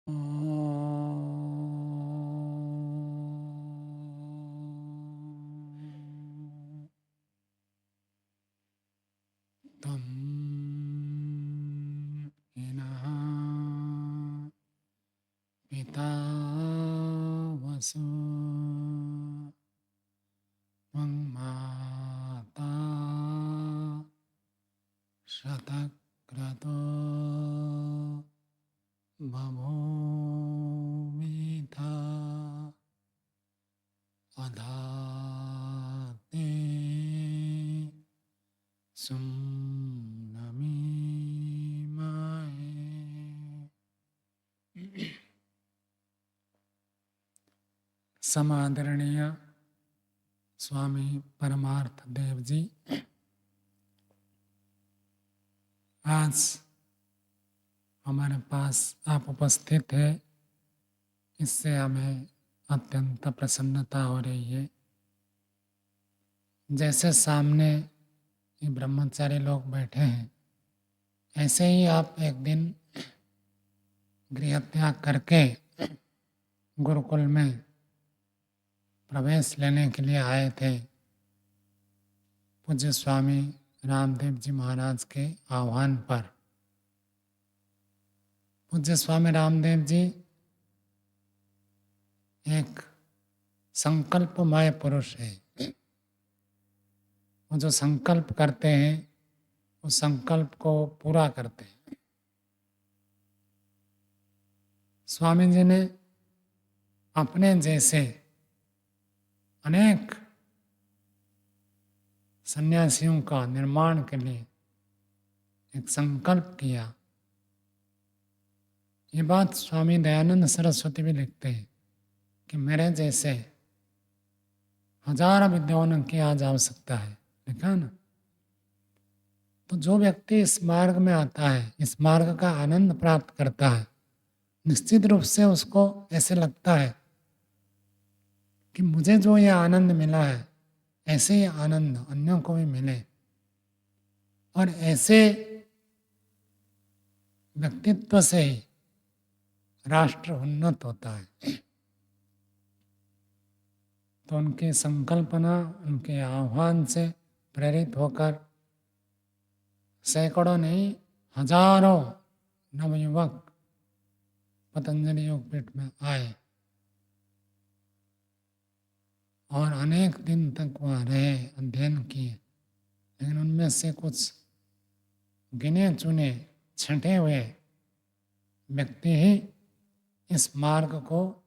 तं हिनः पिता वसु त्वं माता शतक्रतो बभूमिथा अधाते सुम्नमीमहे। समादरणीय स्वामी परमार्थ देव जी, आज हमारे पास आप उपस्थित है, इससे हमें अत्यंत प्रसन्नता हो रही है। जैसे सामने ये ब्रह्मचारी लोग बैठे हैं, ऐसे ही आप एक दिन गृह त्याग करके गुरुकुल में प्रवेश लेने के लिए आए थे। पूज्य स्वामी रामदेव जी महाराज के आह्वान पर। पूज्य स्वामी रामदेव जी एक संकल्पमय पुरुष है। वो जो संकल्प करते हैं, उस संकल्प को पूरा करते हैं। स्वामी जी ने अपने जैसे अनेक सन्यासियों का निर्माण के लिए एक संकल्प किया। ये बात स्वामी दयानंद सरस्वती भी लिखते हैं कि मेरे जैसे हजार विद्वानों की आज आवश्यकता है। लिखा ना। तो जो व्यक्ति इस मार्ग में आता है, इस मार्ग का आनंद प्राप्त करता है, निश्चित रूप से उसको ऐसे लगता है कि मुझे जो ये आनंद मिला है, ऐसे ही आनंद अन्यों को भी मिले। और ऐसे व्यक्तित्व से ही राष्ट्र उन्नत होता है। तो उनकी संकल्पना, उनके आह्वान से प्रेरित होकर सैकड़ों नहीं, हजारों नवयुवक पतंजलि योगपीठ में आए और अनेक दिन तक वहाँ रहे, अध्ययन किए। लेकिन उनमें से कुछ गिने चुने छंटे हुए व्यक्ति ही इस मार्ग को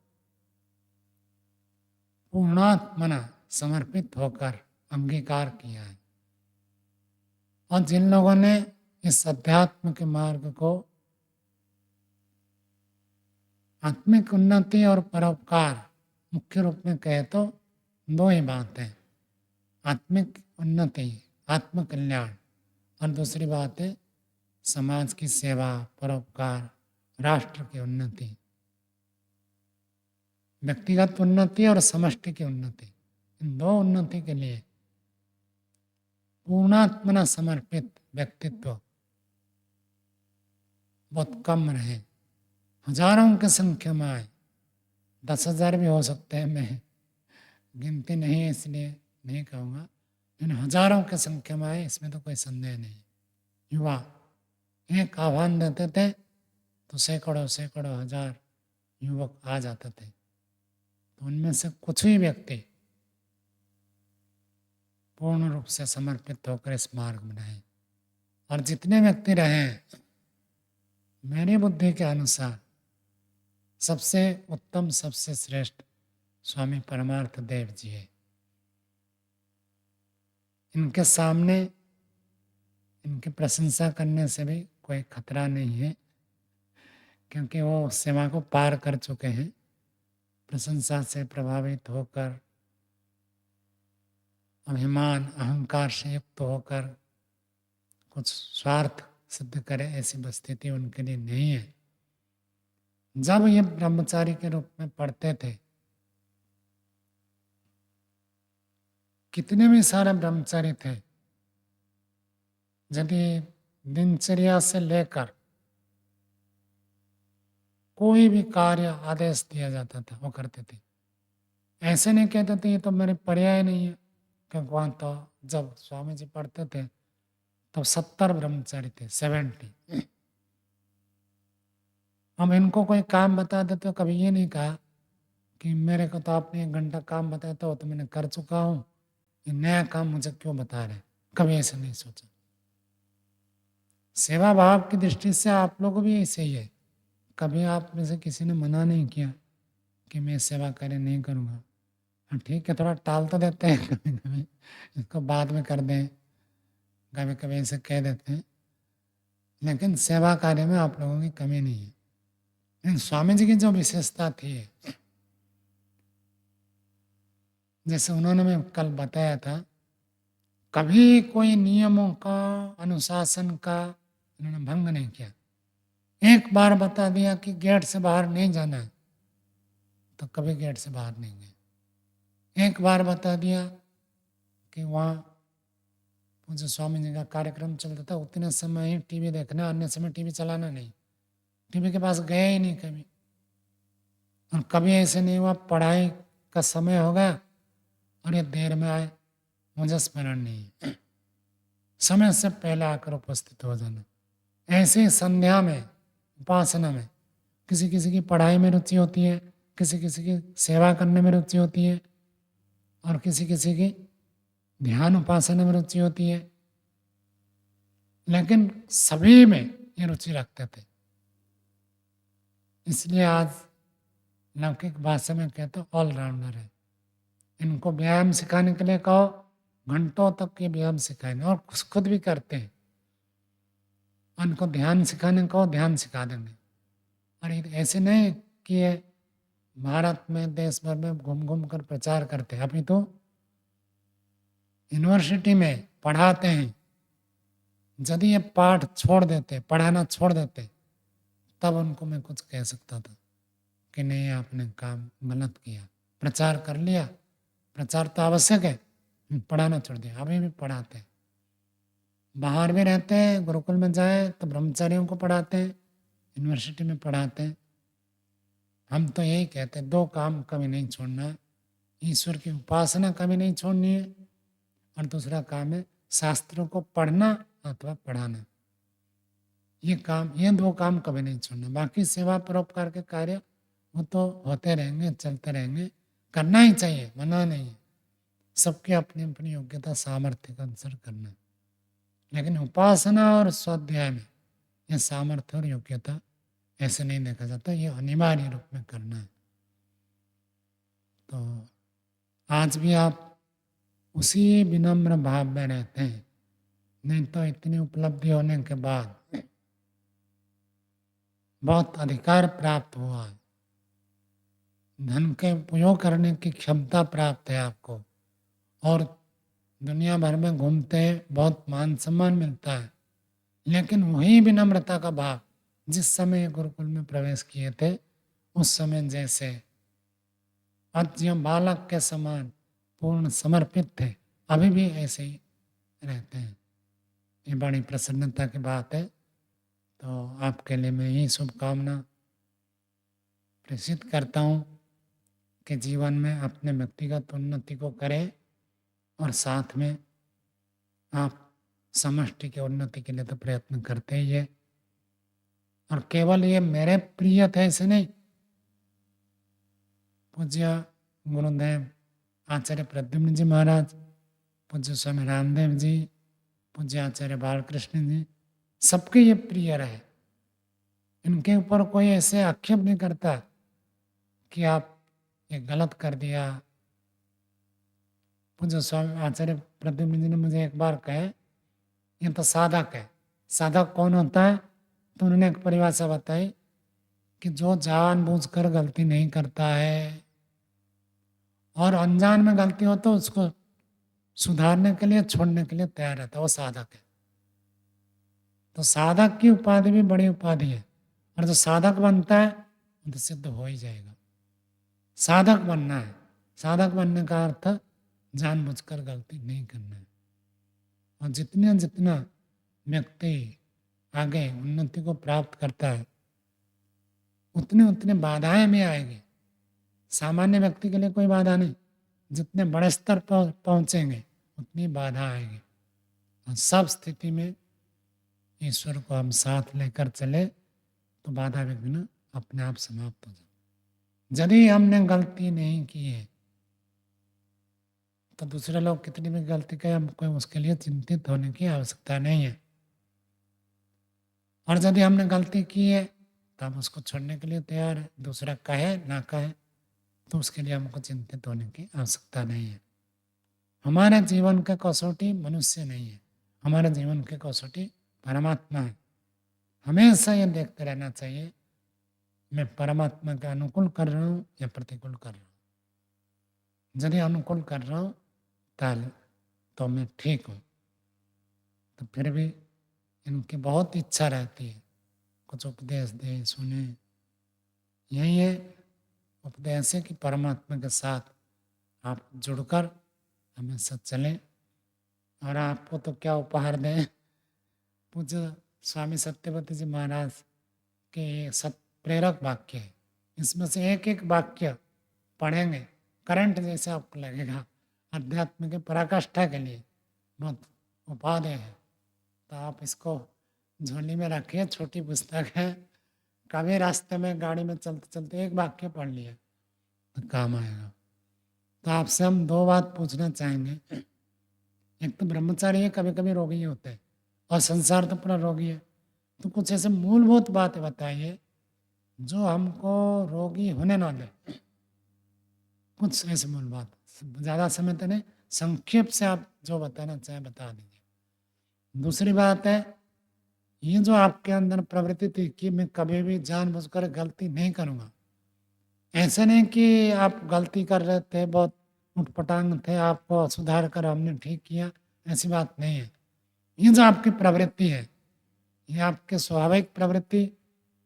पूर्णात्मना समर्पित होकर अंगीकार किया है। और जिन लोगों ने इस अध्यात्म के मार्ग को आत्मिक उन्नति और परोपकार, मुख्य रूप में कहे तो दो ही बात है, आत्मिक उन्नति, आत्म कल्याण, और दूसरी बात है समाज की सेवा, परोपकार, राष्ट्र की उन्नति, व्यक्तिगत उन्नति और समष्टि की उन्नति। इन दो उन्नति के लिए पूर्णात्मना समर्पित व्यक्तित्व बहुत कम रहे। हजारों की संख्या में आए, 10,000 भी हो सकते हैं, मैं गिनती नहीं है इसलिए नहीं कहूँगा, लेकिन हजारों की संख्या में आए, इसमें तो कोई संदेह नहीं। युवा एक आह्वान देते थे तो सैकड़ों सैकड़ों हजार युवक आ जाते थे। तो उनमें से कुछ ही व्यक्ति पूर्ण रूप से समर्पित होकर इस मार्ग में रहे। और जितने व्यक्ति रहे, मेरी बुद्धि के अनुसार सबसे उत्तम, सबसे श्रेष्ठ स्वामी परमार्थ देव जी है। इनके सामने इनकी प्रशंसा करने से भी कोई खतरा नहीं है, क्योंकि वो सेवा को पार कर चुके हैं। प्रशंसा से प्रभावित होकर, अभिमान अहंकार से युक्त होकर कुछ स्वार्थ सिद्ध करे, ऐसी स्थिति उनके लिए नहीं है। जब ये ब्रह्मचारी के रूप में पढ़ते थे, कितने भी सारे ब्रह्मचारी थे, यदि दिनचर्या से लेकर कोई भी कार्य आदेश दिया जाता था वो करते थे। ऐसे नहीं कहते थे ये तो मेरे पर्याय नहीं है, क्योंकि वहाँ तो जब स्वामी जी पढ़ते थे तब 70 ब्रह्मचारी थे, 70। हम इनको कोई काम बताते तो कभी ये नहीं कहा कि मेरे को तो आपने 1 घंटा काम बताया था वो तो मैंने कर चुका हूँ, ये नया काम मुझे क्यों बता रहे, कभी ऐसा नहीं सोचा। सेवा भाव की दृष्टि से आप लोग भी ऐसे ही है, कभी आप में से किसी ने मना नहीं किया कि मैं सेवा करे नहीं करूँगा। हाँ ठीक है, थोड़ा टाल तो देते हैं कभी कभी, इसको बाद में कर दें, कभी कभी ऐसे कह देते हैं, लेकिन सेवा कार्य में आप लोगों की कमी नहीं है। लेकिन स्वामी जी की जो विशेषता थी, जैसे उन्होंने मैं कल बताया था, कभी कोई नियमों का, अनुशासन का उन्होंने भंग नहीं किया। एक बार बता दिया कि गेट से बाहर नहीं जाना है तो कभी गेट से बाहर नहीं गए। एक बार बता दिया कि वहाँ मुझे स्वामी जी का कार्यक्रम चलता था, उतने समय ही टीवी देखना, अन्य समय टीवी चलाना नहीं, टीवी के पास गए ही नहीं कभी। और कभी ऐसे नहीं हुआ पढ़ाई का समय हो गया और ये देर में आए, मुझे स्मरण नहीं है, समय से पहले आकर उपस्थित हो जाना। ऐसे संध्या में, उपासना में, किसी किसी की पढ़ाई में रुचि होती है, किसी किसी की सेवा करने में रुचि होती है, और किसी किसी की ध्यान उपासना में रुचि होती है, लेकिन सभी में ये रुचि रखते थे। इसलिए आज लौकिक भाषा में कहते हैं ऑलराउंडर है। इनको व्यायाम सिखाने के लिए कहो, घंटों तक ये व्यायाम सिखाएंगे और खुद भी करते हैं। उनको ध्यान सिखाने को ध्यान सिखा देंगे। और ऐसे नहीं कि ये भारत में देश भर में घूम घूम कर प्रचार करते हैं, अभी तो यूनिवर्सिटी में पढ़ाते हैं। यदि ये पाठ छोड़ देते, पढ़ाना छोड़ देते, तब उनको मैं कुछ कह सकता था कि नहीं आपने काम गलत किया। प्रचार कर लिया, प्रचार तो आवश्यक है, पढ़ाना छोड़ दिया। अभी भी पढ़ाते हैं, बाहर भी रहते हैं, गुरुकुल में जाए तो ब्रह्मचारियों को पढ़ाते हैं, यूनिवर्सिटी में पढ़ाते हैं। हम तो यही कहते हैं 2 काम कभी नहीं छोड़ना है, ईश्वर की उपासना कभी नहीं छोड़नी है, और दूसरा काम है शास्त्रों को पढ़ना अथवा पढ़ाना। ये 2 काम कभी नहीं छोड़ना। बाकी सेवा परोपकार के कार्य वो तो होते रहेंगे, चलते रहेंगे, करना ही चाहिए, मना नहीं है, सबकी अपनी अपनी योग्यता सामर्थ्य के अनुसार करना है। लेकिन उपासना और स्वाध्याय में यह सामर्थ्य और योग्यता ऐसे नहीं देखा जाता, ये अनिवार्य रूप में करना है। तो आज भी आप उसी विनम्र भाव में रहते हैं, नहीं तो इतनी उपलब्धि होने के बाद बहुत अधिकार प्राप्त हुआ है, धन के उपयोग करने की क्षमता प्राप्त है आपको, और दुनिया भर में घूमते हैं, बहुत मान सम्मान मिलता है। लेकिन वही विनम्रता का भाव जिस समय गुरुकुल में प्रवेश किए थे, उस समय जैसे अत्यंत बालक के समान पूर्ण समर्पित थे, अभी भी ऐसे ही रहते हैं। ये बड़ी प्रसन्नता की बात है। तो आपके लिए मैं यही शुभकामना प्रेषित करता हूँ कि जीवन में अपने व्यक्तिगत उन्नति को करें, और साथ में आप समष्टि के उन्नति के लिए तो प्रयत्न करते ही है। और केवल ये मेरे प्रिय थे ऐसे नहीं, पूज्य गुरुदेव आचार्य प्रद्युम्न जी महाराज, पूज्य स्वामी रामदेव जी, पूज्य आचार्य बालकृष्ण जी, सबके ये प्रिय रहे। इनके ऊपर कोई ऐसे आक्षेप नहीं करता कि आप ये गलत कर दिया। पूज्य स्वामी आचार्य प्रद्युम्न जी ने मुझे एक बार कहे, ये तो साधक है। साधक कौन होता है? तो उन्होंने एक परिभाषा बताई कि जो जानबूझकर गलती नहीं करता है और अनजान में गलती हो तो उसको सुधारने के लिए, छोड़ने के लिए तैयार रहता है, वो साधक है। तो साधक की उपाधि भी बड़ी उपाधि है, और जो साधक बनता है वो तो सिद्ध हो ही जाएगा। साधक बनना है, साधक बनने का अर्थ जानबूझकर गलती नहीं करना है। और जितना जितना व्यक्ति आगे उन्नति को प्राप्त करता है, उतनी उतनी बाधाएं भी आएगी। सामान्य व्यक्ति के लिए कोई बाधा नहीं, जितने बड़े स्तर पर पहुंचेंगे उतनी बाधा आएगी। और सब स्थिति में ईश्वर को हम साथ लेकर चले तो बाधा विघ्न अपने आप समाप्त हो जाए। यदि हमने गलती नहीं की है तो दूसरे लोग कितनी भी गलती करें, हमको उसके लिए चिंतित होने की आवश्यकता नहीं है। और यदि हमने गलती की है तो हम उसको छोड़ने के लिए तैयार है। दूसरा कहे ना कहे तो उसके लिए हमको चिंतित होने की आवश्यकता नहीं है। हमारे जीवन का कसौटी मनुष्य नहीं है, हमारे जीवन की कसौटी परमात्मा है। हमेशा ये देखते रहना चाहिए मैं परमात्मा के अनुकूल कर रहा हूँ या प्रतिकूल कर रहा हूँ। यदि अनुकूल कर रहा हूँ तो मैं ठीक हूँ, तो फिर भी इनकी बहुत इच्छा रहती है कुछ उपदेश दे सुने। यही है उपदेश है कि परमात्मा के साथ आप जुड़कर हमेशा चलें। और आपको तो क्या उपहार दें, पूज्य स्वामी सत्यवती जी महाराज के सत प्रेरक वाक्य है। इसमें से एक एक वाक्य पढ़ेंगे करंट जैसे आपको लगेगा, अध्यात्म के पराकाष्ठा के लिए बहुत उपादेय है। तो आप इसको झोली में रखिए, छोटी पुस्तक है। कभी रास्ते में गाड़ी में चलते चलते एक वाक्य पढ़ लिए तो काम आएगा। तो आपसे हम दो बात पूछना चाहेंगे। एक तो ब्रह्मचारी है, कभी कभी रोगी होते हैं, और संसार तो पूरा रोगी है। तो कुछ ऐसे मूलभूत बातें बताइए जो हमको रोगी होने ना दे। कुछ ऐसे मूल बात, ज़्यादा समय तो नहीं, संक्षेप से आप जो बताना चाहें बता दीजिए। दूसरी बात है, ये जो आपके अंदर प्रवृत्ति थी कि मैं कभी भी जानबूझकर गलती नहीं करूँगा, ऐसे नहीं कि आप गलती कर रहे थे, बहुत उटपटांग थे, आपको सुधार कर हमने ठीक किया, ऐसी बात नहीं है। ये जो आपकी प्रवृत्ति है, ये आपके स्वाभाविक प्रवृत्ति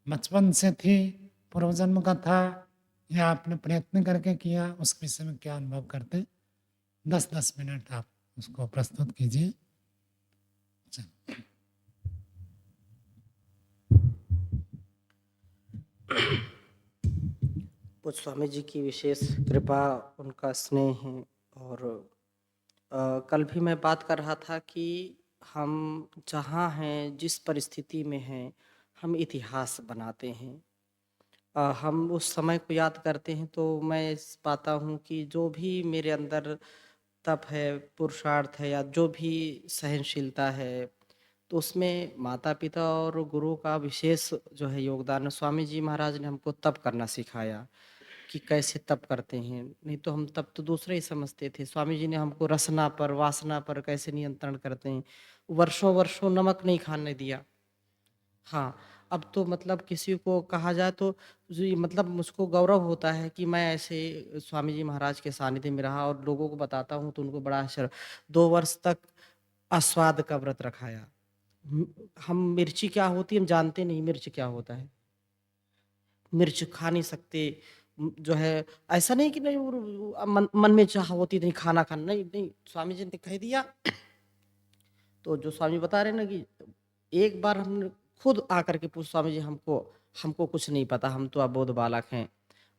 बचपन से थी, पूर्वजन्म का था, या आपने प्रयत्न करके किया, उस विषय में क्या अनुभव करते? 10-10 मिनट आप उसको प्रस्तुत कीजिए। पूज्य स्वामी जी की विशेष कृपा, उनका स्नेह है। और कल भी मैं बात कर रहा था कि हम जहाँ हैं, जिस परिस्थिति में हैं, हम इतिहास बनाते हैं। हम उस समय को याद करते हैं तो मैं पाता हूँ कि जो भी मेरे अंदर तप है, पुरुषार्थ है, या जो भी सहनशीलता है, तो उसमें माता पिता और गुरु का विशेष जो है योगदान है। स्वामी जी महाराज ने हमको तप करना सिखाया कि कैसे तप करते हैं। नहीं तो हम तप तो दूसरे ही समझते थे। स्वामी जी ने हमको रसना पर, वासना पर कैसे नियंत्रण करते हैं। वर्षों वर्षों नमक नहीं खाने दिया। हाँ, अब तो मतलब किसी को कहा जाए तो जी मतलब मुझको गौरव होता है कि मैं ऐसे स्वामी जी महाराज के सानिध्य में रहा और लोगों को बताता हूँ तो उनको बड़ा आश्चर्य। 2 वर्ष तक आस्वाद का व्रत रखाया। हम मिर्ची क्या होती है हम जानते नहीं, मिर्च क्या होता है। मिर्च खा नहीं सकते। जो है ऐसा नहीं कि नहीं मन मन में चाह होती नहीं खाना खाना, नहीं नहीं, स्वामी जी ने कह दिया। तो जो स्वामी बता रहे हैं ना कि एक बार हमने खुद आकर के पूछ, स्वामी जी हमको हमको कुछ नहीं पता, हम तो अबोध बालक हैं,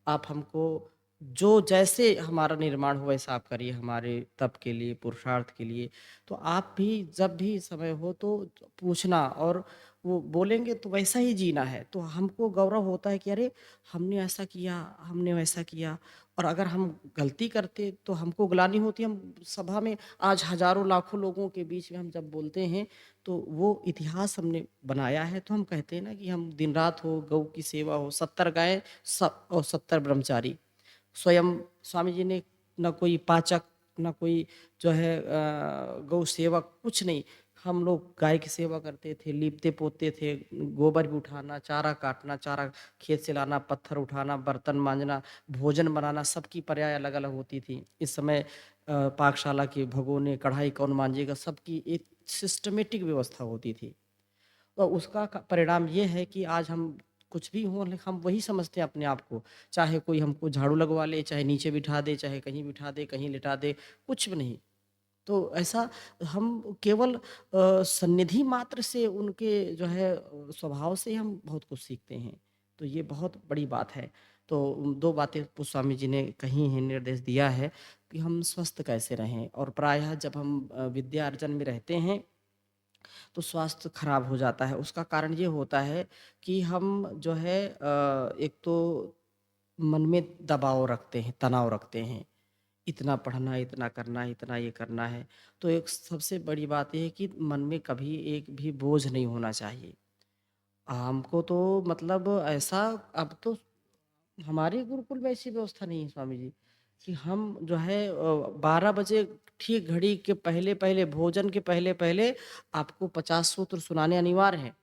आप हमको जो जैसे हमारा निर्माण हो वैसा आप करिए हमारे तप के लिए, पुरुषार्थ के लिए। तो आप भी जब भी समय हो तो पूछना, और वो बोलेंगे तो वैसा ही जीना है। तो हमको गौरव होता है कि अरे हमने ऐसा किया, हमने वैसा किया। और अगर हम गलती करते तो हमको ग्लानि होती। हम सभा में आज हजारों लाखों लोगों के बीच में हम जब बोलते हैं तो वो इतिहास हमने बनाया है। तो हम कहते हैं ना कि हम दिन रात हो, गौ की सेवा हो, 70 गायें और 70 ब्रह्मचारी। स्वयं स्वामी जी ने न कोई पाचक, न कोई जो है गौ सेवक, कुछ नहीं। हम लोग गाय की सेवा करते थे, लीपते पोतते थे, गोबर भी उठाना, चारा काटना, चारा खेत से लाना, पत्थर उठाना, बर्तन मांजना, भोजन बनाना, सबकी पर्याय अलग अलग होती थी। इस समय पाकशाला के भगोने, कढ़ाई कौन मांजेगा, सबकी एक सिस्टमेटिक व्यवस्था होती थी। तो उसका परिणाम ये है कि आज हम कुछ भी हो, हम वही समझते हैं अपने आप को। चाहे कोई हमको झाड़ू लगवा ले, चाहे नीचे बिठा दे, चाहे कहीं बिठा दे, कहीं लिटा दे, कुछ भी नहीं। तो ऐसा हम केवल सन्निधि मात्र से उनके जो है स्वभाव से ही हम बहुत कुछ सीखते हैं। तो ये बहुत बड़ी बात है। तो 2 बातें स्वामी जी ने कही हैं, निर्देश दिया है कि हम स्वस्थ कैसे रहें। और प्रायः जब हम विद्या अर्जन में रहते हैं तो स्वास्थ्य खराब हो जाता है। उसका कारण ये होता है कि हम जो है एक तो मन में दबाव रखते हैं, तनाव रखते हैं। इतना पढ़ना है, इतना करना है, इतना ये करना है। तो एक सबसे बड़ी बात ये है कि मन में कभी एक भी बोझ नहीं होना चाहिए। हमको तो मतलब ऐसा, अब तो हमारे गुरुकुल में ऐसी व्यवस्था नहीं है स्वामी जी, कि हम जो है 12 बजे ठीक घड़ी के पहले-पहले, भोजन के पहले-पहले आपको 50 सूत्र सुनाने अनिवार्य हैं।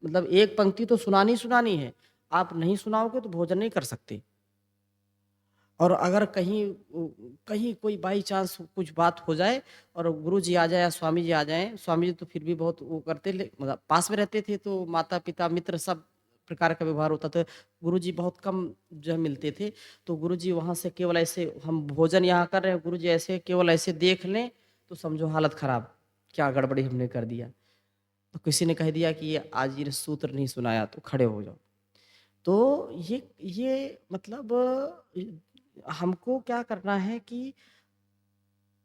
मतलब एक पंक्ति तो सुनानी ही सुनानी है। आप नहीं सुनाओगे तो भोजन नहीं कर सकते। और अगर कहीं कोई बाई चांस कुछ बात हो जाए और गुरुजी आ जाए या स्वामी जी आ जाएँ, स्वामी जी तो फिर भी बहुत वो करते, मतलब पास में रहते थे तो माता-पिता, मित्र सब प्रकार का व्यवहार होता था। गुरुजी बहुत कम जो है मिलते थे, तो गुरुजी वहाँ से केवल ऐसे, हम भोजन यहाँ कर रहे हैं, गुरुजी ऐसे केवल ऐसे देख लें तो समझो हालत खराब, क्या गड़बड़ी हमने कर दिया। तो किसी ने कह दिया कि ये आज ये सूत्र नहीं सुनाया तो खड़े हो जाओ। तो ये मतलब हमको क्या करना है कि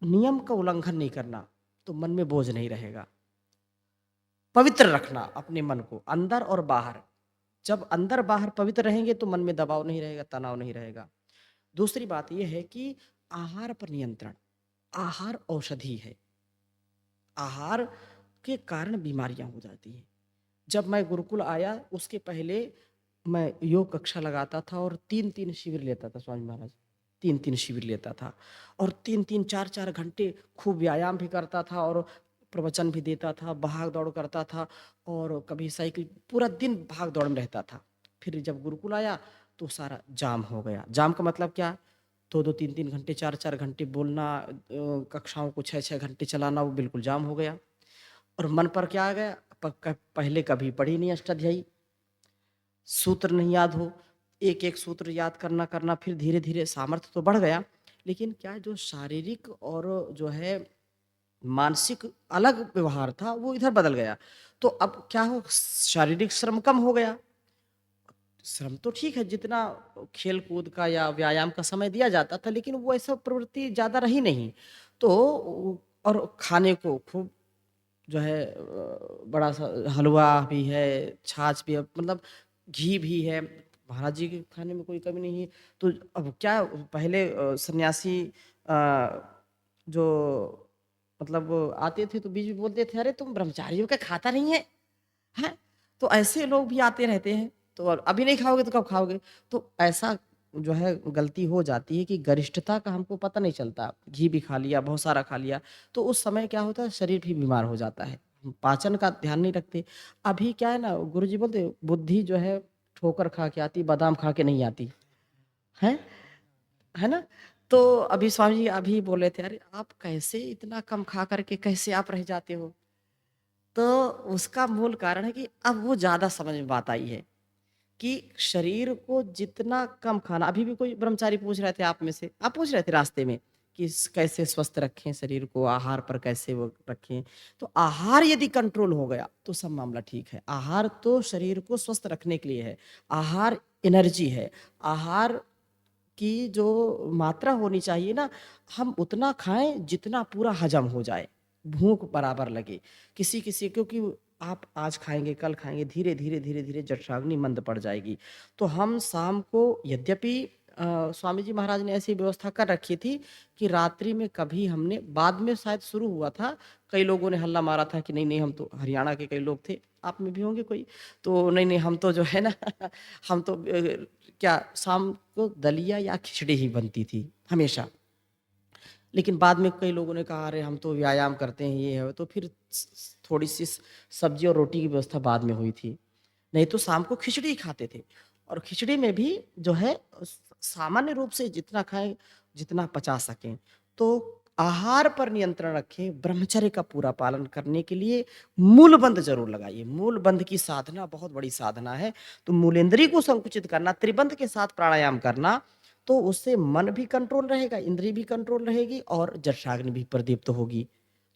नियम का उल्लंघन नहीं करना, तो मन में बोझ नहीं रहेगा। पवित्र रखना अपने मन को, अंदर और बाहर। जब अंदर बाहर पवित्र रहेंगे तो मन में दबाव नहीं रहेगा, तनाव नहीं रहेगा। दूसरी बात ये है कि आहार पर नियंत्रण। आहार औषधि है। आहार के कारण बीमारियां हो जाती हैं। जब मैं गुरुकुल आया उसके पहले मैं योग कक्षा लगाता था और 3-3 शिविर लेता था स्वामी महाराज। 3-3 शिविर लेता था और 3-3 4-4 घंटे खूब व्यायाम भी करता था और प्रवचन भी देता था, भाग-दौड़ करता था और कभी साइकिल, पूरा दिन भाग-दौड़ में रहता था। फिर जब गुरुकुल आया तो सारा जाम हो गया। जाम का मतलब क्या? 2-2 3-3 घंटे, 4-4 घंटे बोलना, कक्षाओं को 6-6 घंटे चलाना, वो बिल्कुल जाम हो गया। और मन पर क्या आ गया? पहले कभी पढ़ी नहीं अष्टाध्यायी, सूत्र नहीं याद हो, एक-एक सूत्र याद करना करना, फिर धीरे-धीरे सामर्थ्य तो बढ़ गया, लेकिन क्या जो शारीरिक और जो है मानसिक अलग व्यवहार था, वो इधर बदल गया। तो अब क्या हो, शारीरिक श्रम कम हो गया। श्रम तो ठीक है, जितना खेल-कूद का या व्यायाम का समय दिया जाता था, लेकिन वो ऐसा प्रवृत्ति ज़्यादा रही नहीं। तो और खाने को खूब जो है बड़ा-सा हलवा भी है, छाछ भी है, मतलब घी भी है। महाराज जी के खाने में कोई कमी नहीं है। तो अब क्या, पहले सन्यासी जो मतलब आते थे तो बीच में बोलते थे, "अरे तुम ब्रह्मचारियों का खाता नहीं है?" हैं? तो ऐसे लोग भी आते रहते हैं। तो और अभी नहीं खाओगे तो कब खाओगे? तो ऐसा जो है गलती हो जाती है कि गरिष्ठता का हमको पता नहीं चलता। घी भी खा लिया, बहुत सारा खा लिया, तो उस समय क्या होता है, शरीर भी बीमार हो जाता है। हम पाचन का ध्यान नहीं रखते। अभी क्या है ना, गुरुजी बोलते हैं, बुद्धि जो है ठोकर खा के आती, बादाम खा के नहीं आती। हैं? है ना? तो अभी स्वामी जी अभी बोले थे, "अरे! आप कैसे इतना कम खा कर के कैसे आप रह जाते हो?" तो उसका मूल कारण है कि अब वो ज़्यादा समझ में बात आई है कि शरीर को जितना कम खाना। अभी भी कोई ब्रह्मचारी पूछ रहे थे आप में से, आप पूछ रहे थे रास्ते में कि कैसे स्वस्थ रखें शरीर को, आहार पर कैसे वो रखें। तो आहार यदि कंट्रोल हो गया तो सब मामला ठीक है। आहार तो शरीर को स्वस्थ रखने के लिए है। आहार एनर्जी है। आहार की जो मात्रा होनी चाहिए ना, हम उतना खाएँ जितना पूरा हज़म हो जाए, भूख बराबर लगे। किसी-किसी, क्योंकि आप आज खाएँगे, कल खाएँगे, धीरे-धीरे, धीरे-धीरे जठराग्नि मंद पड़ जाएगी। तो हम शाम को, यद्यपि स्वामी जी महाराज ने ऐसी व्यवस्था कर रखी थी कि रात्रि में कभी हमने, बाद में शायद शुरू हुआ था, कई लोगों ने हल्ला मारा था कि नहीं-नहीं, हम तो हरियाणा के कई लोग थे, आप में भी होंगे कोई, तो नहीं-नहीं हम तो जो है ना हम तो क्या शाम को दलिया या खिचड़ी ही बनती थी हमेशा। लेकिन बाद में कई लोगों ने कहा, अरे हम तो व्यायाम करते हैं, ये है, तो फिर थोड़ी-सी सब्जी और रोटी की व्यवस्था बाद में हुई थी। नहीं तो शाम को खिचड़ी ही खाते थे और खिचड़ी में भी जो है सामान्य रूप से जितना खाएँ, जितना पचा सकें। तो आहार पर नियंत्रण रखें, ब्रह्मचर्य का पूरा पालन करने के लिए मूलबंध ज़रूर लगाइए। मूलबंध की साधना बहुत बड़ी साधना है। तो मूलेंद्रिय को संकुचित करना, त्रिबंध के साथ प्राणायाम करना, तो उससे मन भी कंट्रोल रहेगा, इंद्रिय भी कंट्रोल रहेगी और जठराग्नि भी प्रदीप्त होगी।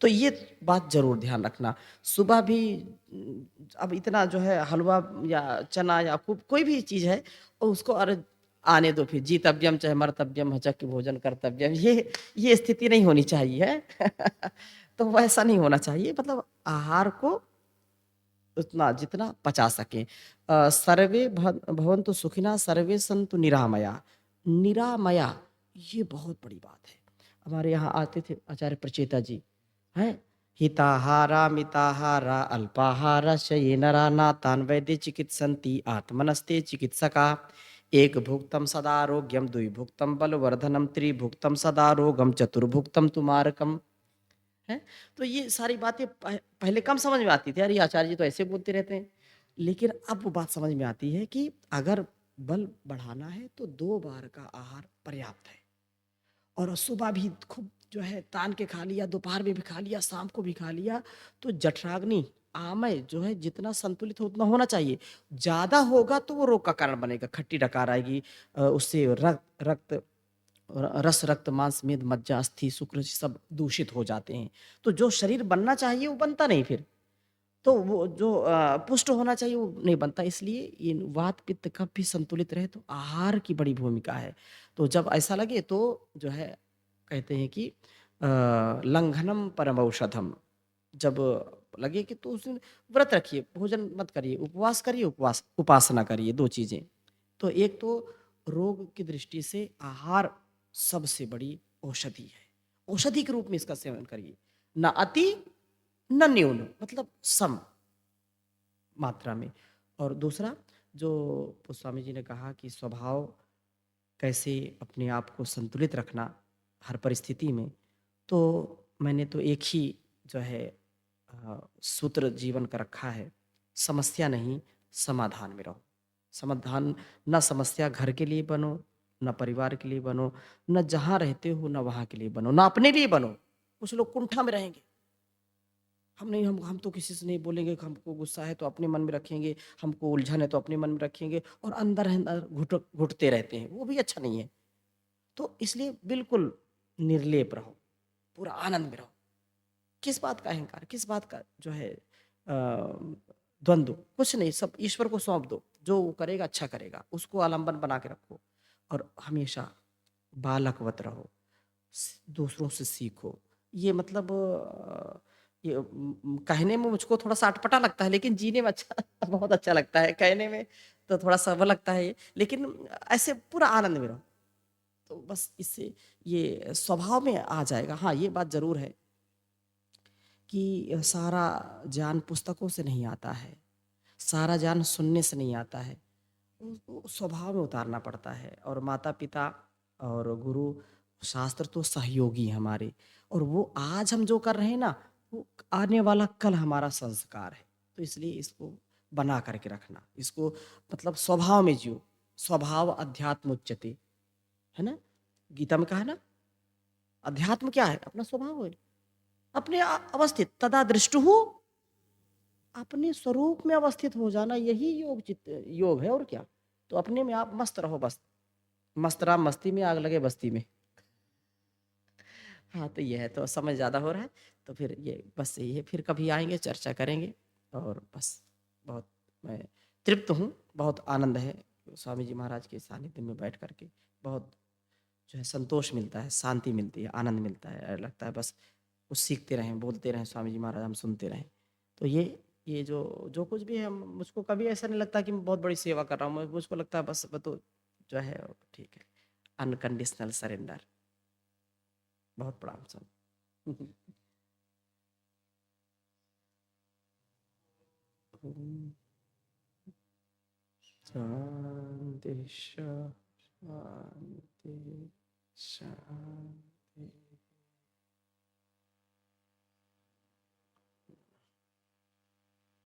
तो ये बात ज़रूर ध्यान रखना। सुबह भी अब इतना जो है हलवा या चना या कोई भी चीज़ है और उसको अरे आने दो फिर जीतव्यम चाहे मर्तव्यम हचक्य भोजन कर्तव्यम ये स्थिति नहीं होनी चाहिए। तो वैसा नहीं होना चाहिए मतलब आहार को उतना जितना पचा सकें। सर्वे भवन्तु सुखिनः सर्वे सन्तु निरामया। निरामया ये बहुत बड़ी बात है। हमारे यहाँ आते थे आचार्य प्रचेता जी, हैं? हिताहारा मिताहारा अल्पाहारा शयेन नातान् वैद्य चिकित्सन्ति आत्मनस्ते चिकित्सका। एक भुक्तम सदारोग्यम द्विभुक्तम बलवर्धनम त्रिभुक्तम सदारोगम चतुर्भुक्तम तुमारकम। हैं? तो ये सारी बातें पहले कम समझ में आती थी, अरे आचार्य जी तो ऐसे बोलते रहते हैं। लेकिन अब वो बात समझ में आती है कि अगर बल बढ़ाना है तो 2 बार का आहार पर्याप्त है। और सुबह भी खूब जो है तान के खा लिया, दोपहर में भी खा लिया, शाम को भी खा लिया, तो जठराग्नि, आमय जो है जितना संतुलित हो उतना होना चाहिए। ज़्यादा होगा तो वो रोग का कारण बनेगा, खट्टी डकार आएगी, उससे रक्त रस, रक्त, मांस, मेद, मज्जा, अस्थि, शुक्र सब दूषित हो जाते हैं। तो जो शरीर बनना चाहिए वो बनता नहीं फिर। तो वो जो पुष्ट होना चाहिए वो नहीं बनता, इसलिए ये वात पित्त कफ भी संतुलित रहे तो आहार की बड़ी भूमिका है। तो जब ऐसा लगे तो जो है कहते हैं कि लंघनम परमौषधम। जब लगे कि तो उस दिन व्रत रखिए, भोजन मत करिए, उपवास करिए, उपासना करिए, 2 चीज़ें। तो एक तो रोग की दृष्टि से आहार सबसे बड़ी औषधि है। औषधि के रूप में इसका सेवन करिए। ना अति, ना न्यून, मतलब सम मात्रा में। और दूसरा जो स्वामी जी ने कहा कि स्वभाव कैसे अपने आप को संतुलित रखना हर परिस्थिति में, तो मैंने तो एक ही जो है सूत्र जीवन का रखा है, समस्या नहीं समाधान में रहो। समाधान, ना समस्या घर के लिए बनो, ना परिवार के लिए बनो, ना जहाँ रहते हो ना वहाँ के लिए बनो, ना अपने लिए बनो। कुछ लोग कुंठा में रहेंगे, हम नहीं, हम तो किसी से नहीं बोलेंगे, हमको गुस्सा है तो अपने मन में रखेंगे, हमको उलझन है तो अपने मन में रखेंगे और अंदर घुटते रहते हैं, वो भी अच्छा नहीं है। तो इसलिए बिल्कुल निर्लेप रहो, पूरा आनंद में रहो। किस बात का अहंकार, किस बात का जो है द्वंद्व, कुछ नहीं, सब ईश्वर को सौंप दो, जो वो करेगा अच्छा करेगा, उसको आलंबन बना के रखो और हमेशा बालकवत रहो, दूसरों से सीखो। ये मतलब ये कहने में मुझको थोड़ा सा अटपटा लगता है, लेकिन जीने में अच्छा बहुत अच्छा लगता है। कहने में तो थोड़ा सा वो लगता है ये, लेकिन ऐसे पूरा आनंद में रहो। तो बस इससे ये स्वभाव में आ जाएगा। हाँ, ये बात ज़रूर है कि सारा ज्ञान पुस्तकों से नहीं आता है, सारा ज्ञान सुनने से नहीं आता है, उसको स्वभाव में उतारना पड़ता है। और माता-पिता और गुरु, शास्त्र तो सहयोगी हैं हमारे, और वो आज हम जो कर रहे हैं ना, वो आने वाला कल हमारा संस्कार है। तो इसलिए इसको बना करके रखना, इसको मतलब स्वभाव में जियो। स्वभाव अध्यात्म उच्यते, है ना? गीता में कहा है ना, अध्यात्म क्या है? अपना स्वभाव है। अपने अवस्थित तदा दृष्टुः, अपने स्वरूप में अवस्थित हो जाना, यही योग है और क्या। तो अपने में आप मस्त रहो बस। मस्त राम मस्ती में, आग लगे बस्ती में। हाँ, तो ये है, तो समय ज़्यादा हो रहा है, तो फिर ये बस यही है, फिर कभी आएँगे, चर्चा करेंगे। और बस बहुत मैं तृप्त हूँ, बहुत आनंद है स्वामी जी महाराज के सानिध्य में बैठ कर के। बहुत जो है संतोष मिलता है, शांति मिलती है, आनंद मिलता है, लगता है बस कुछ सीखते रहें, बोलते रहें स्वामी जी महाराज, हम सुनते रहें। तो ये जो जो कुछ भी है, मुझको कभी ऐसा नहीं लगता कि मैं बहुत बड़ी सेवा कर रहा हूँ। मुझको लगता है बस वो तो जो है ठीक है, अनकंडीशनल सरेंडर। बहुत प्रणाम स्वामी। ओम शांति शांति शांति।